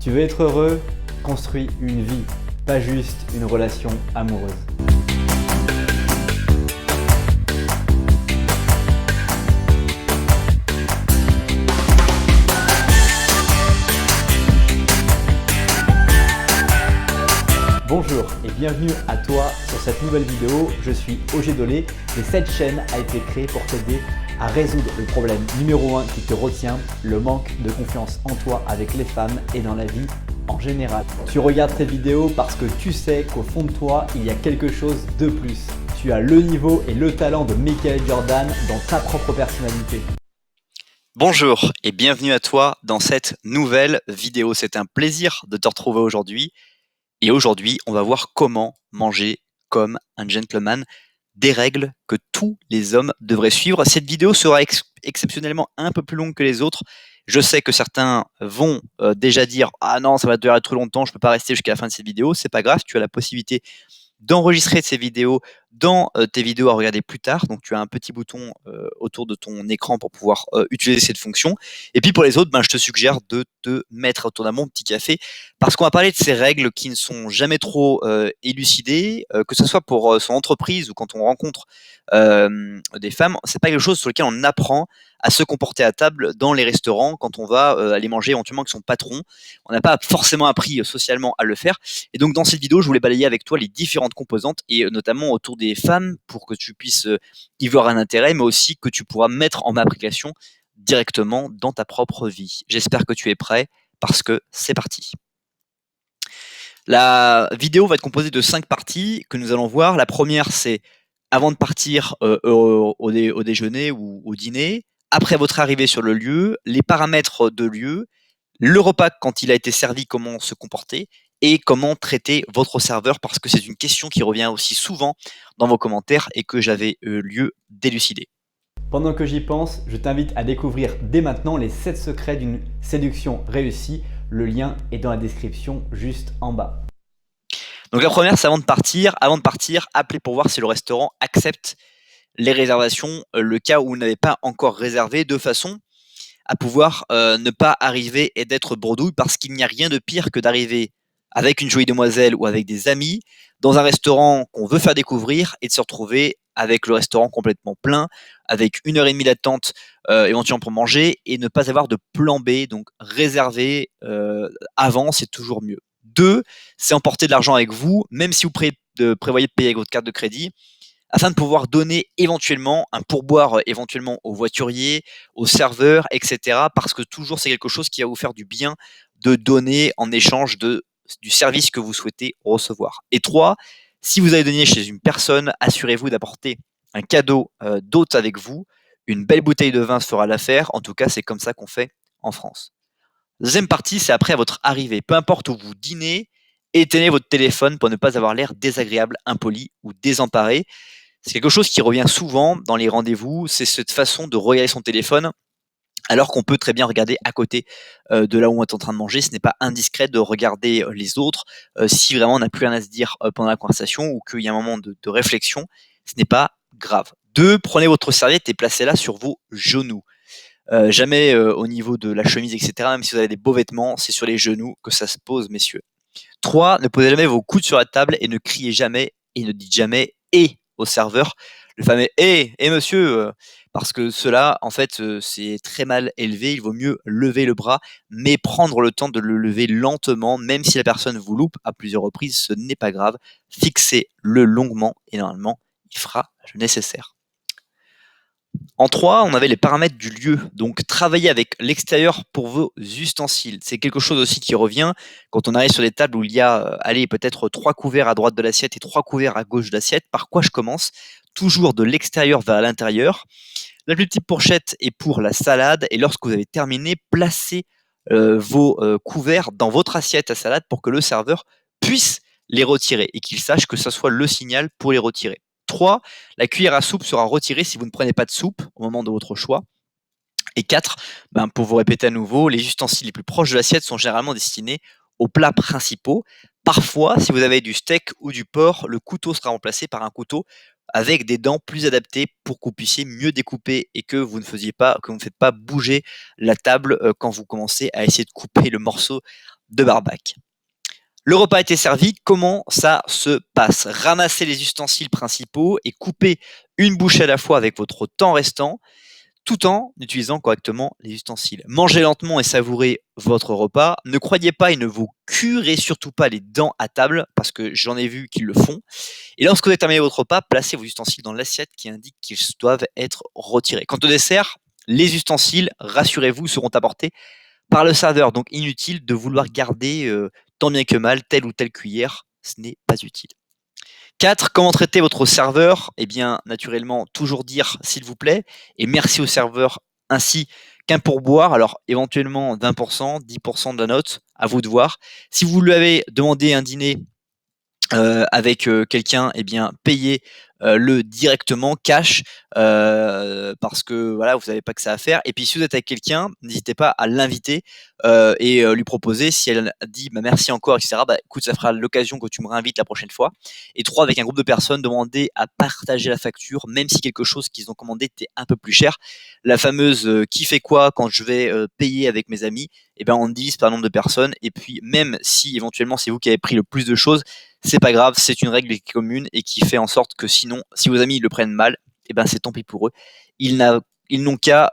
Tu veux être heureux? Construis une vie, pas juste une relation amoureuse. Bonjour et bienvenue à toi sur cette nouvelle vidéo. Je suis Ogé Dolé et cette chaîne a été créée pour t'aider à résoudre le problème numéro 1 qui te retient, le manque de confiance en toi avec les femmes et dans la vie en général. Tu regardes ces vidéos parce que tu sais qu'au fond de toi, il y a quelque chose de plus. Tu as le niveau et le talent de Michael Jordan dans ta propre personnalité. Bonjour et bienvenue à toi dans cette nouvelle vidéo. C'est un plaisir de te retrouver aujourd'hui. Et aujourd'hui, on va voir comment manger comme un gentleman, des règles que tous les hommes devraient suivre. Cette vidéo sera exceptionnellement un peu plus longue que les autres. Je sais que certains vont déjà dire « Ah non, ça va durer trop longtemps, je ne peux pas rester jusqu'à la fin de cette vidéo ». C'est pas grave, tu as la possibilité d'enregistrer ces vidéos dans tes vidéos à regarder plus tard. Donc, tu as un petit bouton autour de ton écran pour pouvoir utiliser cette fonction. Et puis, pour les autres, je te suggère de te mettre autour d'un bon petit café parce qu'on va parler de ces règles qui ne sont jamais trop élucidées, que ce soit pour son entreprise ou quand on rencontre des femmes. C'est pas quelque chose sur lequel on apprend à se comporter à table dans les restaurants quand on va aller manger éventuellement avec son patron. On n'a pas forcément appris socialement à le faire. Et donc, dans cette vidéo, je voulais balayer avec toi les différentes composantes et notamment autour des femmes pour que tu puisses y voir un intérêt, mais aussi que tu pourras mettre en application directement dans ta propre vie. J'espère que tu es prêt parce que c'est parti. La vidéo va être composée de 5 parties que nous allons voir. La première, c'est avant de partir au déjeuner ou au dîner, après votre arrivée sur le lieu, les paramètres de lieu, le repas quand il a été servi, comment se comporter et comment traiter votre serveur parce que c'est une question qui revient aussi souvent dans vos commentaires et que j'avais lieu d'élucider. Pendant que j'y pense, je t'invite à découvrir dès maintenant les 7 secrets d'une séduction réussie. Le lien est dans la description juste en bas. Donc la première, c'est avant de partir. Avant de partir, appelez pour voir si le restaurant accepte les réservations, le cas où vous n'avez pas encore réservé, de façon à pouvoir ne pas arriver et d'être bredouille, parce qu'il n'y a rien de pire que d'arriver avec une jolie demoiselle ou avec des amis dans un restaurant qu'on veut faire découvrir et de se retrouver avec le restaurant complètement plein, avec 1 heure et demie d'attente éventuellement pour manger et ne pas avoir de plan B. Donc réserver avant, c'est toujours mieux. 2, c'est emporter de l'argent avec vous, même si vous prévoyez de payer avec votre carte de crédit, afin de pouvoir donner éventuellement un pourboire éventuellement au voiturier, au serveur, etc. Parce que toujours c'est quelque chose qui va vous faire du bien de donner en échange du service que vous souhaitez recevoir. Et 3, si vous allez donner chez une personne, assurez-vous d'apporter un cadeau d'hôte avec vous. Une belle bouteille de vin se fera l'affaire. En tout cas, c'est comme ça qu'on fait en France. Deuxième partie, c'est après votre arrivée. Peu importe où vous dînez, éteignez votre téléphone pour ne pas avoir l'air désagréable, impoli ou désemparé. C'est quelque chose qui revient souvent dans les rendez-vous, c'est cette façon de regarder son téléphone alors qu'on peut très bien regarder à côté de là où on est en train de manger. Ce n'est pas indiscret de regarder les autres si vraiment on n'a plus rien à se dire pendant la conversation ou qu'il y a un moment de réflexion. Ce n'est pas grave. 2, prenez votre serviette et placez-la sur vos genoux. Jamais au niveau de la chemise, etc. Même si vous avez des beaux vêtements, c'est sur les genoux que ça se pose, messieurs. 3, ne posez jamais vos coudes sur la table et ne criez jamais et ne dites jamais « et » au serveur. Le fameux « et monsieur », parce que cela, en fait, c'est très mal élevé. Il vaut mieux lever le bras, mais prendre le temps de le lever lentement, même si la personne vous loupe à plusieurs reprises, ce n'est pas grave. Fixez-le longuement et normalement, il fera le nécessaire. En 3, on avait les paramètres du lieu, donc travailler avec l'extérieur pour vos ustensiles. C'est quelque chose aussi qui revient quand on arrive sur des tables où il y a, allez, peut-être 3 couverts à droite de l'assiette et 3 couverts à gauche de l'assiette. Par quoi je commence? Toujours de l'extérieur vers l'intérieur. La plus petite fourchette est pour la salade et lorsque vous avez terminé, placez vos couverts dans votre assiette à salade pour que le serveur puisse les retirer et qu'il sache que ce soit le signal pour les retirer. 3, la cuillère à soupe sera retirée si vous ne prenez pas de soupe au moment de votre choix. Et 4, pour vous répéter à nouveau, les ustensiles les plus proches de l'assiette sont généralement destinés aux plats principaux. Parfois, si vous avez du steak ou du porc, le couteau sera remplacé par un couteau avec des dents plus adaptées pour que vous puissiez mieux découper et que vous ne faites pas bouger la table quand vous commencez à essayer de couper le morceau de barbac. Le repas a été servi, comment ça se passe? Ramassez les ustensiles principaux et coupez une bouchée à la fois avec votre temps restant, tout en utilisant correctement les ustensiles. Mangez lentement et savourez votre repas. Ne croyez pas et ne vous curez surtout pas les dents à table, parce que j'en ai vu qui le font. Et lorsque vous avez terminé votre repas, placez vos ustensiles dans l'assiette qui indique qu'ils doivent être retirés. Quant au dessert, les ustensiles, rassurez-vous, seront apportés par le serveur. Donc inutile de vouloir garder tant bien que mal telle ou telle cuillère, ce n'est pas utile. 4. Comment traiter votre serveur? Eh bien, naturellement, toujours dire s'il vous plaît et merci au serveur ainsi qu'un pourboire. Alors, éventuellement 20%, 10% de la note, à vous de voir. Si vous lui avez demandé un dîner avec quelqu'un, eh bien, payez le directement, cash, parce que voilà, vous n'avez pas que ça à faire. Et puis, si vous êtes avec quelqu'un, n'hésitez pas à l'inviter et lui proposer. Si elle dit bah, merci encore, etc., bah, écoute, ça fera l'occasion que tu me réinvites la prochaine fois. Et 3, avec un groupe de personnes, demandez à partager la facture, même si quelque chose qu'ils ont commandé était un peu plus cher. La fameuse qui fait quoi quand je vais payer avec mes amis, eh ben, on divise par nombre de personnes. Et puis, même si éventuellement c'est vous qui avez pris le plus de choses, c'est pas grave, c'est une règle qui est commune et qui fait en sorte que sinon, si vos amis le prennent mal, eh ben c'est tant pis pour eux. Ils n'ont qu'à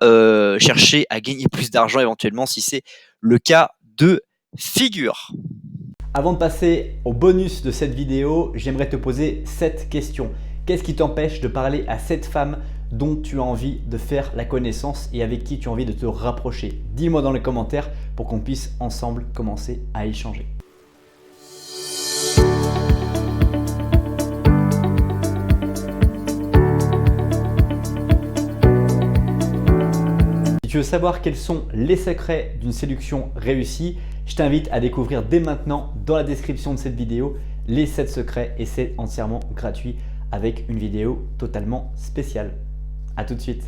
chercher à gagner plus d'argent éventuellement si c'est le cas de figure. Avant de passer au bonus de cette vidéo, j'aimerais te poser 7 questions. Qu'est-ce qui t'empêche de parler à cette femme dont tu as envie de faire la connaissance et avec qui tu as envie de te rapprocher? Dis-moi dans les commentaires pour qu'on puisse ensemble commencer à échanger. Si tu veux savoir quels sont les secrets d'une séduction réussie, je t'invite à découvrir dès maintenant dans la description de cette vidéo les 7 secrets et c'est entièrement gratuit avec une vidéo totalement spéciale. A tout de suite.